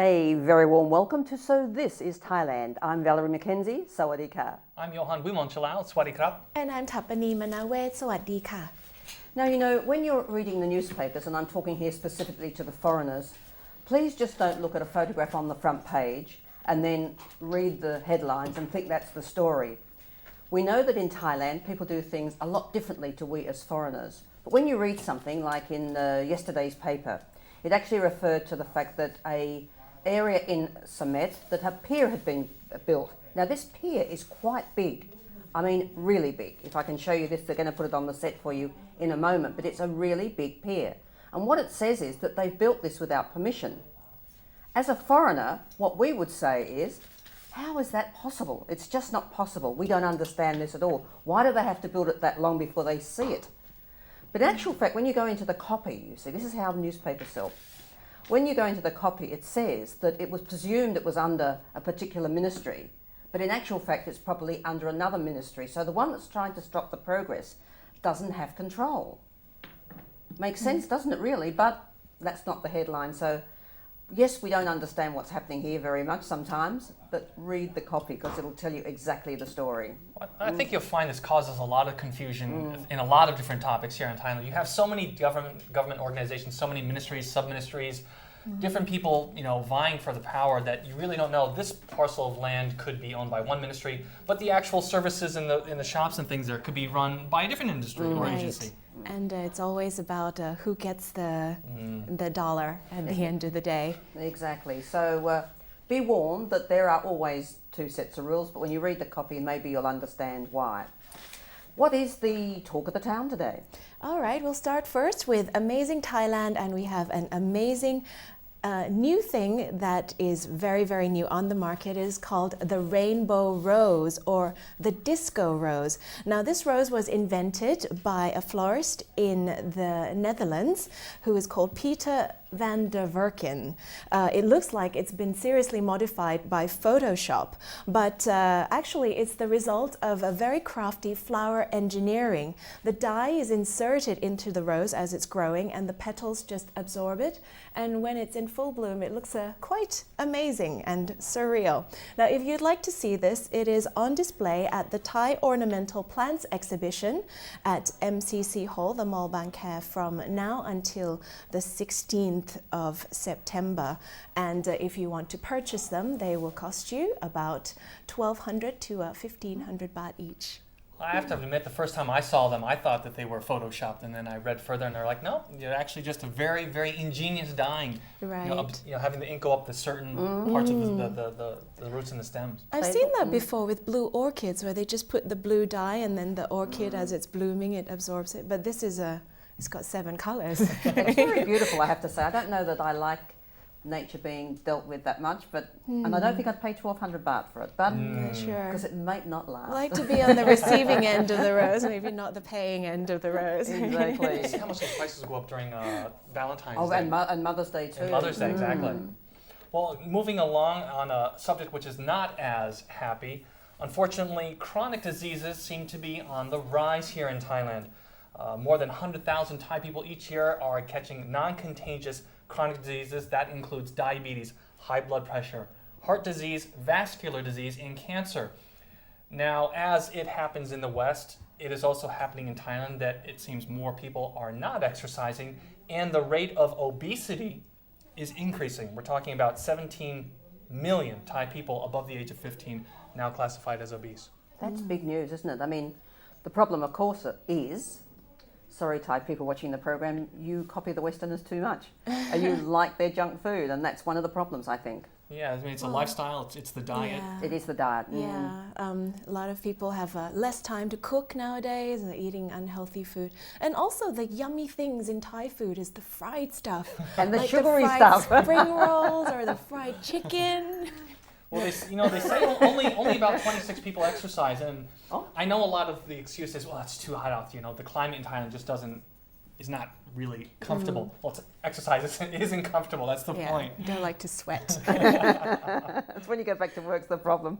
A very warm welcome to So This is Thailand. I'm Valerie McKenzie. Sawadee ka. I'm Johan Wimon-Chalao. Swadee krap. And I'm Thapani Manawet. สวัสดีค่ะ Now, when you're reading the newspapers, and I'm talking here specifically to the foreigners, please just don't look at a photograph on the front page and then read the headlines and think that's the story. We know that in Thailand, people do things a lot differently to we as foreigners. But when you read something like in yesterday's paper, it actually referred to the fact that a area in Samet that a pier had been built. Now this pier is quite big. I mean, really big. If I can show you this, they're going to put it on the set for you in a moment, but it's a really big pier. And what it says is that they've built this without permission. As a foreigner, what we would say is, how is that possible? It's just not possible. We don't understand this at all. Why do they have to build it that long before they see it? But in actual fact, when you go into the copy, you see, this is how the newspapers sell. When you go into the copy, it says that it was presumed it was under a particular ministry, but in actual fact, it's probably under another ministry. So the one that's trying to stop the progress doesn't have control. Makes sense, doesn't it really? But that's not the headline. So yes, we don't understand what's happening here very much sometimes, but read the copy because it'll tell you exactly the story. I think you'll find this causes a lot of confusion in a lot of different topics here in Thailand. You have so many government organizations, so many ministries, sub-ministries, different people, vying for the power that you really don't know. This parcel of land could be owned by one ministry, but the actual services in the shops and things there could be run by a different industry or agency. And it's always about who gets the dollar at the end of the day. Exactly. So be warned that there are always two sets of rules, but when you read the copy, maybe you'll understand why. What is the talk of the town today? All right, we'll start first with Amazing Thailand, and we have an amazing new thing that is very, very new on the market. It is called the rainbow rose or the disco rose. Now, this rose was invented by a florist in the Netherlands who is called Peter van der Werken. It looks like it's been seriously modified by Photoshop, but actually it's the result of a very crafty flower engineering. The dye is inserted into the rose as it's growing and the petals just absorb it, and when it's in full bloom it looks quite amazing and surreal. Now, if you'd like to see this, it is on display at the Thai Ornamental Plants exhibition at MCC Hall, the Mall Bangkok, from now until the 16th of September, and if you want to purchase them, they will cost you about 1,200 to 1,500 baht each. I have to admit, the first time I saw them, I thought that they were photoshopped, and then I read further, and they're like, no, you're actually just a very, very ingenious dyeing. Right. Having the ink go up the certain parts of the roots and the stems. I've seen that before with blue orchids, where they just put the blue dye, and then the orchid, as it's blooming, it absorbs it. But this is it's got 7 colors. It's very beautiful, I have to say. I don't know that I like nature being dealt with that much, but and I don't think I'd pay 1,200 baht for it, but Sure. because it might not last. I like to be on the receiving end of the rose, maybe not the paying end of the rose. Exactly. See how much those prices go up during Valentine's Oh, Day. and Mother's Day too. And Mother's Day, exactly. Well, moving along on a subject which is not as happy, unfortunately, chronic diseases seem to be on the rise here in Thailand. More than 100,000 Thai people each year are catching non-contagious chronic diseases. That includes diabetes, high blood pressure, heart disease, vascular disease, and cancer. Now, as it happens in the West, it is also happening in Thailand that it seems more people are not exercising, and the rate of obesity is increasing. We're talking about 17 million Thai people above the age of 15 now classified as obese. That's big news, isn't it? I mean, the problem, of course, is, sorry Thai people watching the program, you copy the Westerners too much. And you like their junk food, and that's one of the problems, I think. Yeah, I mean, it's a lifestyle, it's the diet. Yeah. It is the diet. Yeah, a lot of people have less time to cook nowadays and they're eating unhealthy food. And also the yummy things in Thai food is the fried stuff. And the like sugary the fried stuff. spring rolls or the fried chicken. Well, they say only about 26 people exercise, and I know a lot of the excuse is, well, it's too hot out. The climate in Thailand just doesn't is not really comfortable. Well, exercise isn't comfortable. That's the Yeah, point. you don't like to sweat. That's when you go back to work's the problem.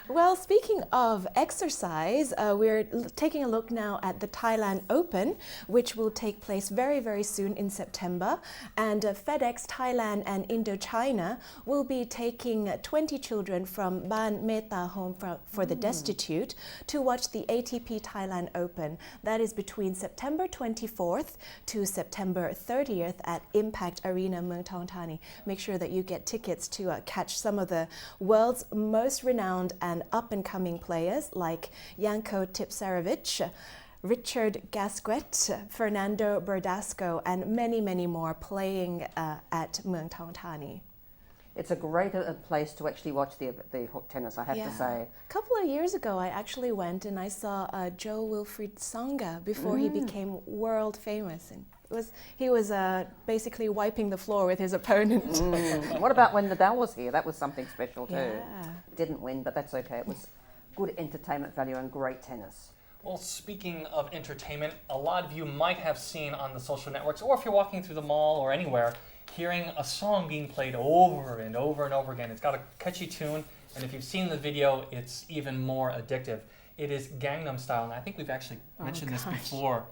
Well, speaking of exercise, we're taking a look now at the Thailand Open, which will take place very, very soon in September. And FedEx Thailand and Indochina will be taking 20 children from Ban Meta Home for the Destitute to watch the ATP Thailand Open. That is between September 24th to September 30th at Impact Arena, Muang Thong Thani. Make sure that you get tickets to catch some of the world's most renowned and up-and-coming players like Janko Tipsarevic, Richard Gasquet, Fernando Verdasco, and many, many more playing at Muang Thong Thani. It's a great place to actually watch the tennis, I have to say. A couple of years ago, I actually went and I saw Joe Wilfried Tsonga before he became world famous. And he was basically wiping the floor with his opponent. What about when Nadal was here? That was something special too. Yeah. Didn't win, but that's okay. It was good entertainment value and great tennis. Well, speaking of entertainment, a lot of you might have seen on the social networks, or if you're walking through the mall or anywhere, hearing a song being played over and over and over again. It's got a catchy tune, and if you've seen the video, it's even more addictive. It is Gangnam Style, and I think we've actually mentioned this before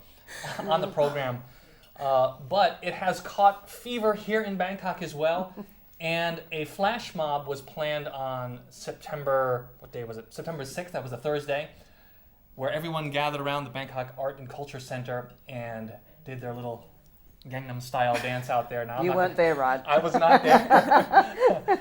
on the program. But it has caught fever here in Bangkok as well, and a flash mob was planned on September 6th, that was a Thursday, where everyone gathered around the Bangkok Art and Culture Center and did their little Gangnam Style dance out there. Now, You weren't there, Rod. I was not there,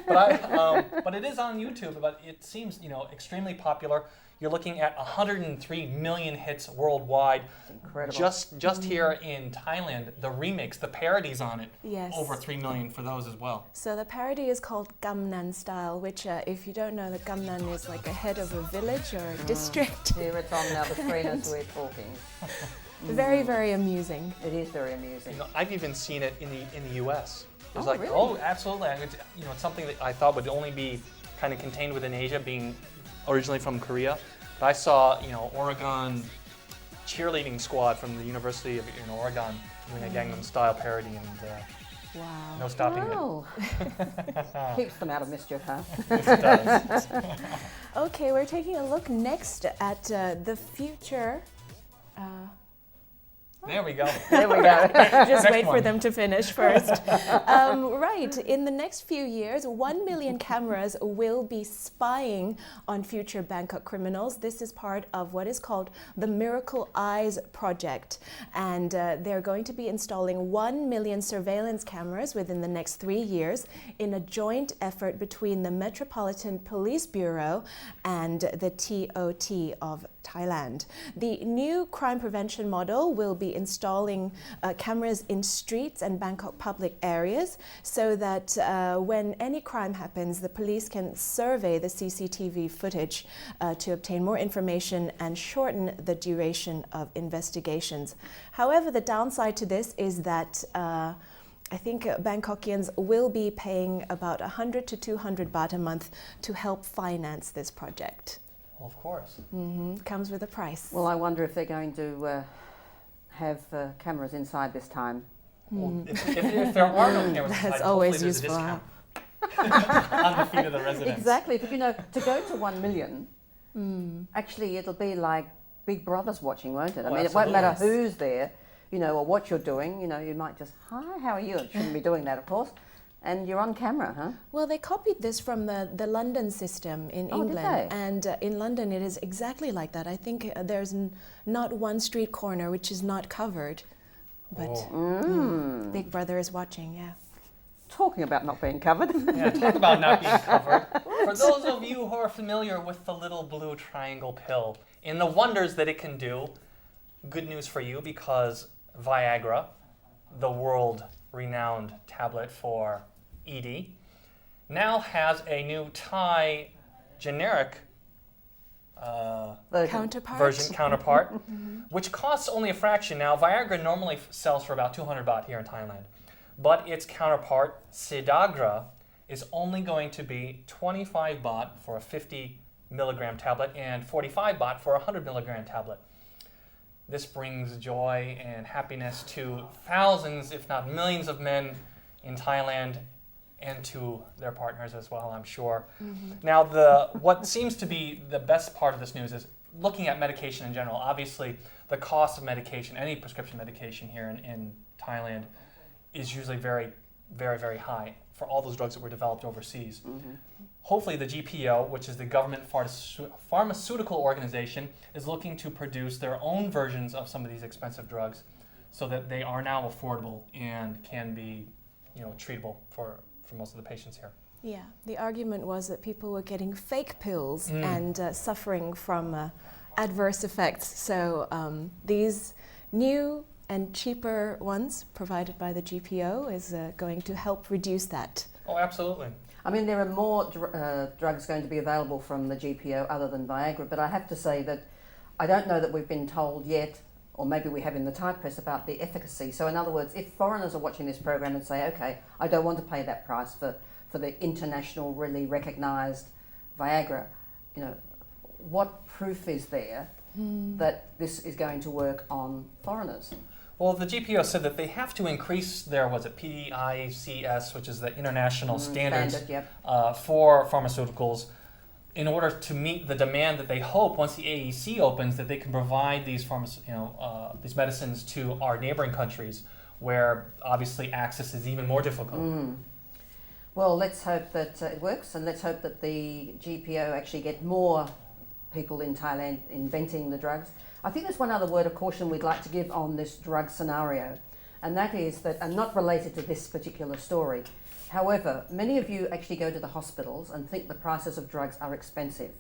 but it is on YouTube. But it seems extremely popular. You're looking at 103 million hits worldwide. Incredible. Just here in Thailand, the remix, the parodies on it, Yes. over 3 million for those as well. So the parody is called Gamnan Style, which if you don't know, the Gamnan is like a head of a village or a district. Here it's on now the screen as we're talking. Very, very amusing. It is very amusing. I've even seen it in the U.S. It's Oh, really? oh, absolutely. And it's something that I thought would only be kind of contained within Asia, being originally from Korea. But I saw, Oregon cheerleading squad from the University of Oregon doing a Gangnam Style parody, and Wow. no stopping Wow. Keeps them out of mischief, huh? it. It does. Okay, we're taking a look next at the future. There we go. There we go. Just Next wait for one. them to finish first. Right, in the next few years, 1 million cameras will be spying on future Bangkok criminals. This is part of what is called the Miracle Eyes project. And they're going to be installing 1 million surveillance cameras within the next 3 years in a joint effort between the Metropolitan Police Bureau and the TOT of Thailand. The new crime prevention model will be installing cameras in streets and Bangkok public areas so that when any crime happens, the police can survey the CCTV footage to obtain more information and shorten the duration of investigations. However, the downside to this is that I think Bangkokians will be paying about 100 to 200 baht a month to help finance this project. Well, of course. Comes with a price. Well, I wonder if they're going to have cameras inside this time. Well, if there are no cameras That's inside, always hopefully there's a useful, discount on the feet of the residents. Exactly, but to go to 1 million, actually it'll be like Big Brother's watching, won't it? I Oh, mean, it won't matter absolutely. who's there, or what you're doing. You might just, hi, how are you? You shouldn't be doing that, of course. And you're on camera, huh? Well, they copied this from the London system in Oh, did England. they? And in London, it is exactly like that. I think there's not one street corner which is not covered. But Big Brother is watching, yeah. Talking about not being covered. Yeah, talk about not being covered. For those of you who are familiar with the little blue triangle pill and the wonders that it can do, good news for you, because Viagra, the world-renowned tablet for ED, now has a new Thai generic counterpart, which costs only a fraction. Now, Viagra normally sells for about 200 baht here in Thailand, but its counterpart, Cidagra, is only going to be 25 baht for a 50 milligram tablet and 45 baht for a 100 milligram tablet. this brings joy and happiness to thousands, if not millions of men in Thailand and to their partners as well, I'm sure. Now, what seems to be the best part of this news is looking at medication in general. Obviously, the cost of medication, any prescription medication here in Thailand, is usually very, very, very high for all those drugs that were developed overseas. Hopefully the GPO, which is the government pharmaceutical organization, is looking to produce their own versions of some of these expensive drugs so that they are now affordable and can be, treatable for most of the patients here. Yeah, the argument was that people were getting fake pills and suffering from adverse effects. So these new and cheaper ones provided by the GPO is going to help reduce that. Oh, absolutely. I mean, there are more drugs going to be available from the GPO other than Viagra, but I have to say that I don't know that we've been told yet, or maybe we have in the Thai press, about the efficacy. So in other words, if foreigners are watching this program and say, okay, I don't want to pay that price for the international, really recognised Viagra, what proof is there that this is going to work on foreigners? Well, the GPO said that they have to increase their, PICS, which is the international standards for pharmaceuticals, in order to meet the demand that they hope once the AEC opens, that they can provide these these medicines to our neighboring countries, where obviously access is even more difficult. Well, let's hope that it works, and let's hope that the GPO actually get more people in Thailand inventing the drugs. I think there's one other word of caution we'd like to give on this drug scenario, and that is that, and not related to this particular story, however, many of you actually go to the hospitals and think the prices of drugs are expensive.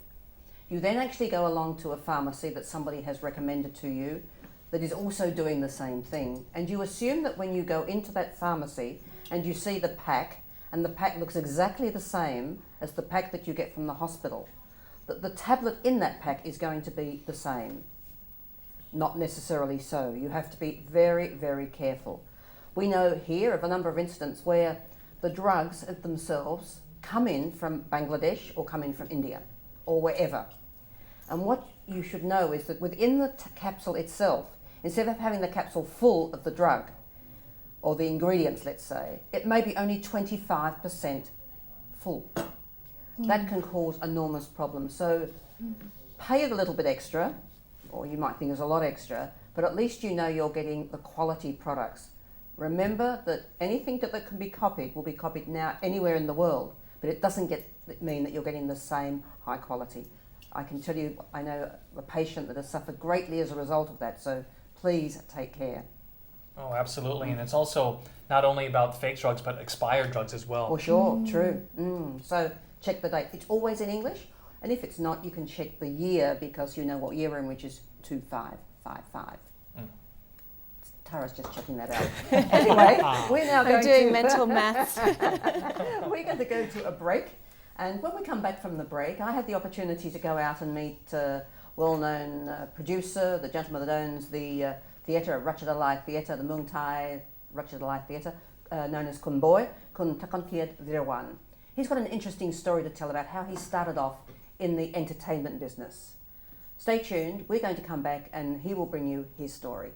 You then actually go along to a pharmacy that somebody has recommended to you that is also doing the same thing, and you assume that when you go into that pharmacy and you see the pack, and the pack looks exactly the same as the pack that you get from the hospital, that the tablet in that pack is going to be the same. Not necessarily so. You have to be very, very careful. We know here of a number of incidents where the drugs themselves come in from Bangladesh or come in from India or wherever. And what you should know is that within the capsule itself, instead of having the capsule full of the drug or the ingredients, let's say, it may be only 25% full. That can cause enormous problems. So pay a little bit extra, or you might think it's a lot extra, but at least you know you're getting the quality products. Remember that anything that can be copied will be copied now anywhere in the world, but it doesn't mean that you're getting the same high quality. I can tell you, I know a patient that has suffered greatly as a result of that, so please take care. Oh, absolutely. And it's also not only about fake drugs, but expired drugs as well. For sure, true. So check the date. It's always in English. And if it's not, you can check the year because you know what year we're in, which is 2555. Tara's just checking that out. Anyway, we're now going doing mental maths. We're going to go to a break. And when we come back from the break, I had the opportunity to go out and meet a well-known producer, the gentleman that owns the theatre, Ratchadalai Theatre, the Muang Thai Ratchadalai Theatre, known as Kun Boy, Kun Takonkiat Virwan. He's got an interesting story to tell about how he started off in the entertainment business. Stay tuned, we're going to come back and he will bring you his story.